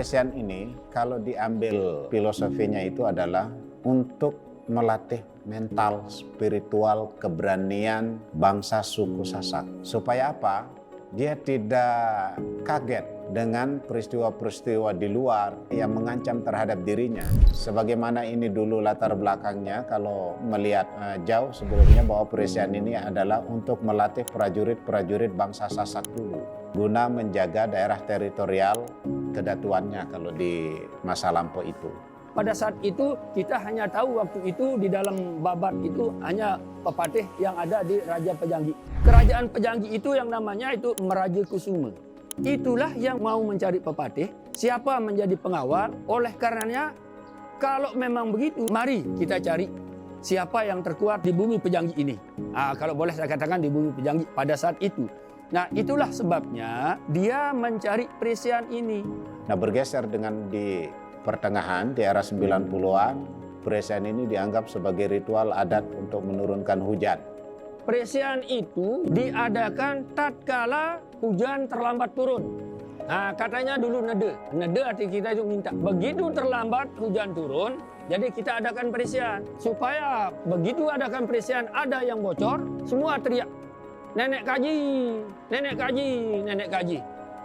Presian ini kalau diambil filosofinya itu adalah untuk melatih mental, spiritual, keberanian bangsa suku Sasak. Supaya apa? Dia tidak kaget dengan peristiwa-peristiwa di luar yang mengancam terhadap dirinya. Sebagaimana ini dulu latar belakangnya, kalau melihat jauh sebelumnya bahwa Presian ini adalah untuk melatih prajurit-prajurit bangsa Sasak dulu, guna menjaga daerah teritorial kedatuannya kalau di masa lampau itu. Pada saat itu kita hanya tahu waktu itu di dalam babat itu hanya pepatih yang ada di Raja Pejanggi. Kerajaan Pejanggi itu yang namanya itu Meraja Kusuma. Itulah yang mau mencari pepatih, siapa menjadi pengawal. Oleh karenanya kalau memang begitu, mari kita cari siapa yang terkuat di bumi Pejanggi ini. Kalau boleh saya katakan di bumi Pejanggi pada saat itu. Nah, itulah sebabnya dia mencari Presian ini. Nah, bergeser dengan di pertengahan, di era 90-an, Presian ini dianggap sebagai ritual adat untuk menurunkan hujan. Presian itu diadakan tatkala hujan terlambat turun. Nah, katanya dulu nede. Nede arti kita itu minta. Begitu terlambat hujan turun, jadi kita adakan Presian. Supaya begitu adakan Presian ada yang bocor, semua teriak. Nenek kaji, nenek kaji, nenek kaji.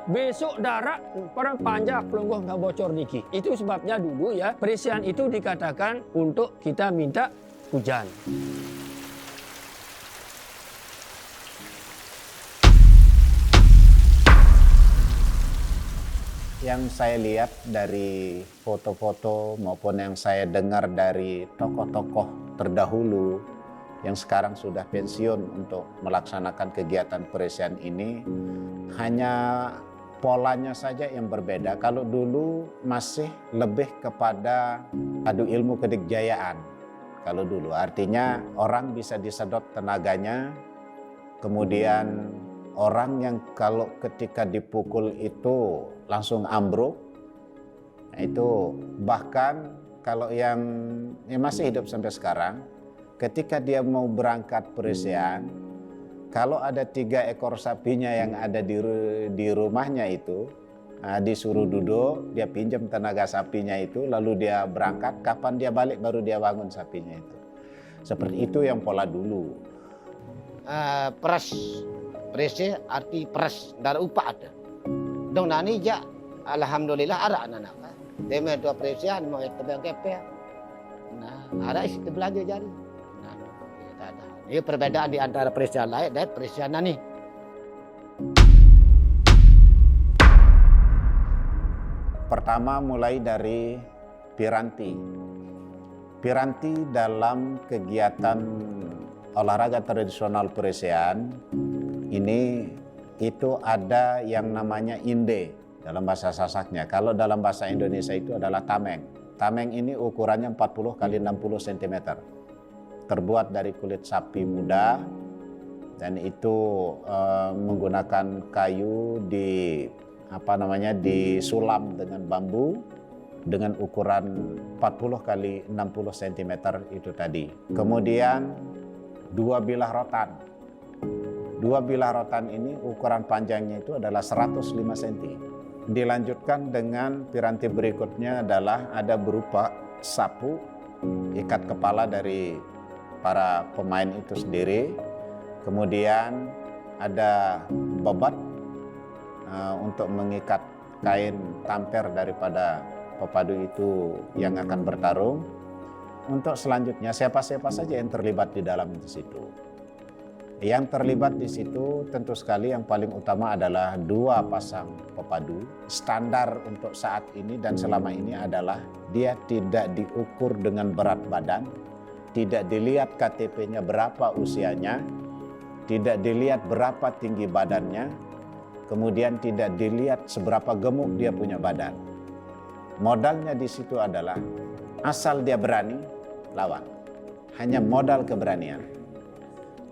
Besok darak orang panjang pelungguh nggak bocor niki. Itu sebabnya dulu ya Presian itu dikatakan untuk kita minta hujan. Yang saya lihat dari foto-foto maupun yang saya dengar dari tokoh-tokoh terdahulu yang sekarang sudah pensiun untuk melaksanakan kegiatan Presian ini, hanya polanya saja yang berbeda. Kalau dulu masih lebih kepada adu ilmu kedikjayaan. Kalau dulu artinya orang bisa disedot tenaganya, kemudian orang yang kalau ketika dipukul itu langsung ambruk. Nah, itu bahkan kalau yang masih hidup sampai sekarang, ketika dia mau berangkat Presian, kalau ada 3 ekor sapinya yang ada di rumahnya itu, disuruh duduk, dia pinjam tenaga sapinya itu, lalu dia berangkat, kapan dia balik baru dia bangun sapinya itu. Seperti itu yang pola dulu. Presi arti peras dari upah ada. Dong nani ja, alhamdulillah ada anak-anak. Demi dua Presian mau tebang kepe. Nah, ada isi belajar jari. Ini perbedaan di antara Presian lain dan Presian nani. Pertama mulai dari piranti. Piranti dalam kegiatan olahraga tradisional Presian ini itu ada yang namanya inde dalam bahasa Sasaknya. Kalau dalam bahasa Indonesia itu adalah tameng. Tameng ini ukurannya 40 x 60 cm. Terbuat dari kulit sapi muda dan itu menggunakan kayu disulam dengan bambu dengan ukuran 40 x 60 cm itu tadi. Kemudian 2 bilah rotan. 2 bilah rotan ini ukuran panjangnya itu adalah 105 cm. Dilanjutkan dengan piranti berikutnya adalah ada berupa sapu, ikat kepala dari para pemain itu sendiri. Kemudian ada bebat untuk mengikat kain tamper daripada pepadu itu yang akan bertarung. Untuk selanjutnya siapa-siapa saja yang terlibat di dalam situ. Yang terlibat di situ tentu sekali yang paling utama adalah 2 pasang pepadu. Standar untuk saat ini dan selama ini adalah dia tidak diukur dengan berat badan, tidak dilihat KTP-nya berapa usianya, tidak dilihat berapa tinggi badannya, kemudian tidak dilihat seberapa gemuk dia punya badan. Modalnya di situ adalah asal dia berani, lawan. Hanya modal keberanian.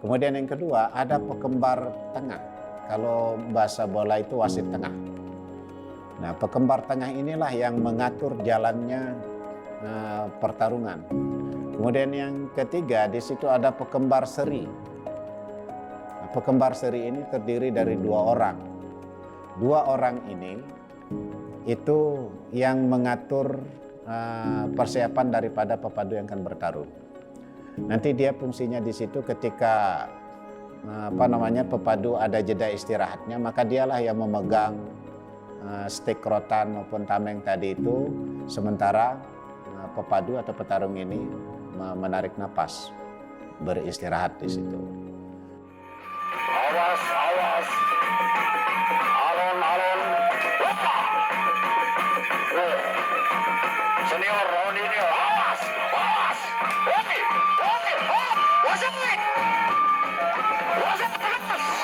Kemudian yang kedua ada pekembar tengah. Kalau bahasa bola itu wasit tengah. Nah, pekembar tengah inilah yang mengatur jalannya pertarungan. Kemudian yang ketiga di situ ada pekembar seri. Nah, pekembar seri ini terdiri dari 2 orang. 2 orang ini itu yang mengatur persiapan daripada pepadu yang akan bertarung. Nanti dia fungsinya di situ ketika pepadu ada jeda istirahatnya, maka dialah yang memegang stik rotan maupun tameng tadi itu, sementara pepadu atau petarung ini menarik napas, beristirahat di situ. Awas, awas. Alon, alon. Senior, round ini. Awas, awas. Oke, oke. Wasap, wasap terus.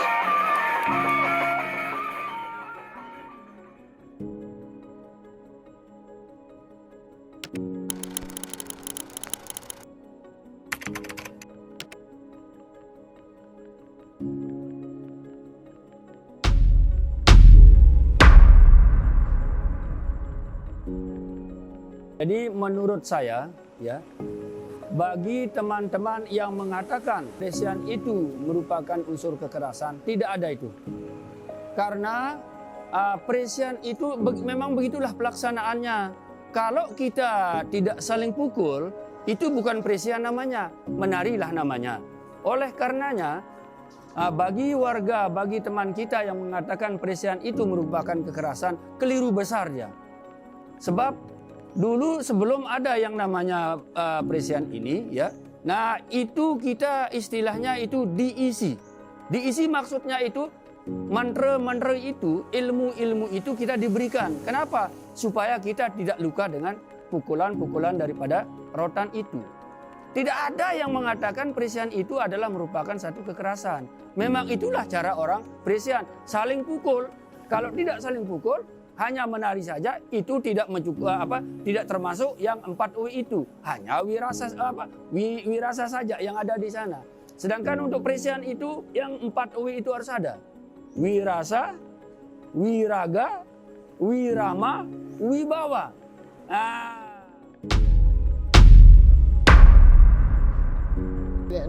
Jadi menurut saya, ya, bagi teman-teman yang mengatakan pelecehan itu merupakan unsur kekerasan, tidak ada itu. Karena pelecehan itu memang begitulah pelaksanaannya. Kalau kita tidak saling pukul, itu bukan pelecehan namanya, menarilah namanya. Oleh karenanya, bagi warga, bagi teman kita yang mengatakan pelecehan itu merupakan kekerasan, keliru besar dia. Sebab dulu sebelum ada yang namanya pelecehan ini, ya, nah itu kita istilahnya itu diisi. Diisi maksudnya itu mantra-mantra itu, ilmu-ilmu itu kita diberikan. Kenapa? Supaya kita tidak luka dengan pukulan-pukulan daripada rotan itu. Tidak ada yang mengatakan pelecehan itu adalah merupakan satu kekerasan. Memang itulah cara orang pelecehan, saling pukul. Kalau tidak saling pukul, hanya menari saja, itu tidak tidak termasuk yang 4 UI itu. Hanya wirasa saja yang ada di sana. Sedangkan untuk pelecehan itu yang 4 UI itu harus ada. Wirasa, wiraga, wirama, wibawa.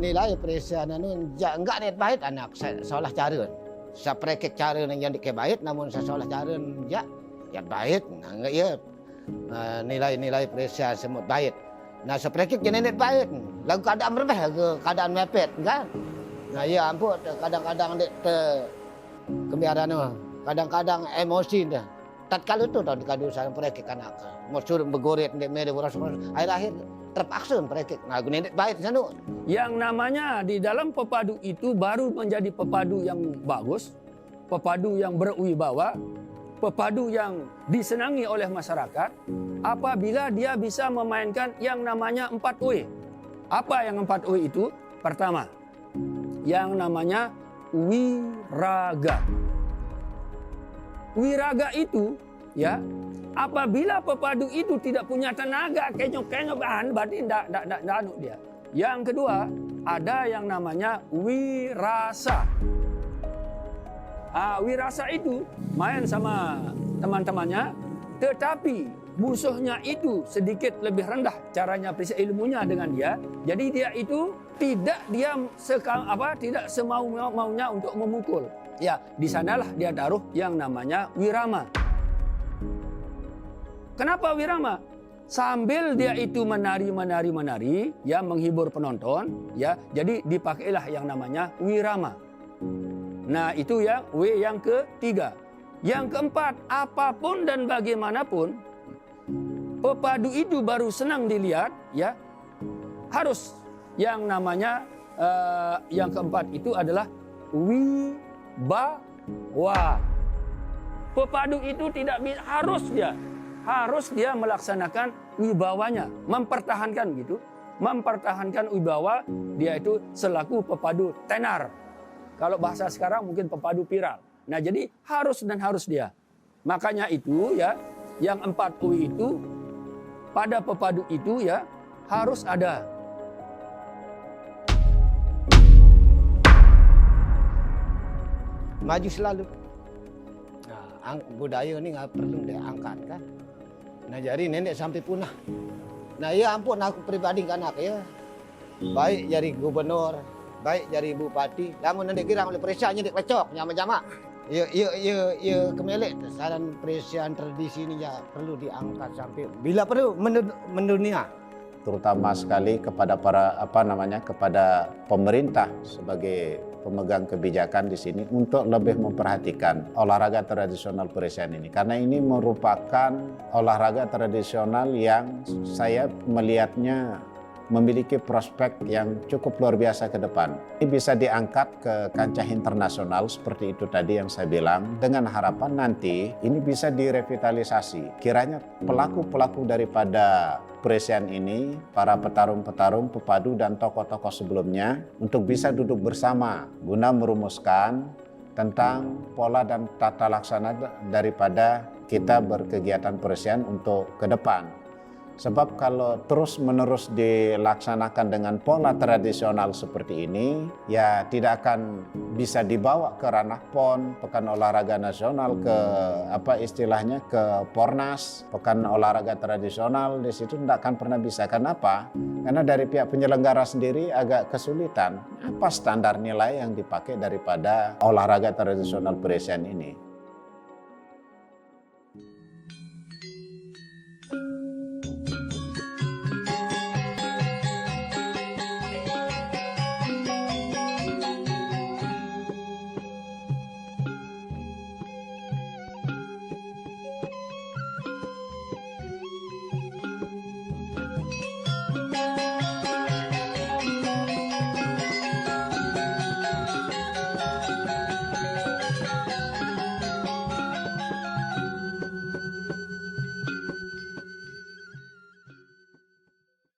Nilai pelecehan itu enggak niat baik anak salah cara. Sa prekek cara yang dikebait, namun sa salah cara ya baik, enggak ya nilai-nilai pelecehan semut baik. Nah seprekek jenis baik, lagu keadaan berbah ke keadaan mepet kan. Nah ya ampun, kadang-kadang kebiaran kadang-kadang emosi dah. Tatkala itu tahun kadu saya prekek anak, mosur begoret ndek mere boros akhir-akhir terpaksa prekek. Nah jenis baik sanu. Yang namanya di dalam pepadu itu baru menjadi pepadu yang bagus, pepadu yang berwibawa, pepadu yang disenangi oleh masyarakat apabila dia bisa memainkan yang namanya 4 UI. Apa yang 4 UI itu? Pertama, yang namanya wiraga. Wiraga itu, ya, apabila pepadu itu tidak punya tenaga, kenyok-kenyok, berarti tidak dia. Yang kedua, ada yang namanya wirasa. Wirasa itu main sama teman-temannya, tetapi musuhnya itu sedikit lebih rendah caranya ilmunya dengan dia. Jadi dia itu tidak semau-maunya untuk memukul. Ya, di sanalah dia taruh yang namanya wirama. Kenapa wirama? Sambil dia itu menari, ya, menghibur penonton, ya, jadi dipakailah yang namanya wirama. Nah, itu yang yang ketiga. Yang keempat, apapun dan bagaimanapun, pepadu itu baru senang dilihat, ya, harus yang namanya yang keempat itu adalah wibawa. Pepadu itu tidak bisa, harus dia melaksanakan wibawanya, mempertahankan wibawa dia itu selaku pepadu tenar. Kalau bahasa sekarang mungkin pepadu viral. Nah, jadi harus dia. Makanya itu, ya, yang 4 UI itu pada pepadu itu, ya, harus ada. Maju selalu. Nah, budaya ini nggak perlu diangkat kan. Nah jadi nenek sampai punah. Nah ya ampun aku pribadi kan aku ya. Baik jadi gubernur, baik jadi bupati. Namun nenek kira oleh perisanya nek lecok nyama-nyama. Ya kemelek saran perisian tradisi ini ya perlu diangkat sampai bila perlu mendunia. Terutama sekali kepada kepada pemerintah sebagai pemegang kebijakan di sini untuk lebih memperhatikan olahraga tradisional perisian ini, karena ini merupakan olahraga tradisional yang saya melihatnya memiliki prospek yang cukup luar biasa ke depan. Ini bisa diangkat ke kancah internasional seperti itu tadi yang saya bilang, dengan harapan nanti ini bisa direvitalisasi. Kiranya pelaku-pelaku daripada perisian ini, para petarung-petarung, pepadu dan tokoh-tokoh sebelumnya untuk bisa duduk bersama guna merumuskan tentang pola dan tata laksana daripada kita berkegiatan perisian untuk ke depan. Sebab kalau terus-menerus dilaksanakan dengan pola tradisional seperti ini, ya tidak akan bisa dibawa ke ranah PON, Pekan Olahraga Nasional, ke ke Pornas, Pekan Olahraga Tradisional, di situ tidak akan pernah bisa. Kenapa? Karena dari pihak penyelenggara sendiri agak kesulitan. Apa standar nilai yang dipakai daripada olahraga tradisional perisian ini?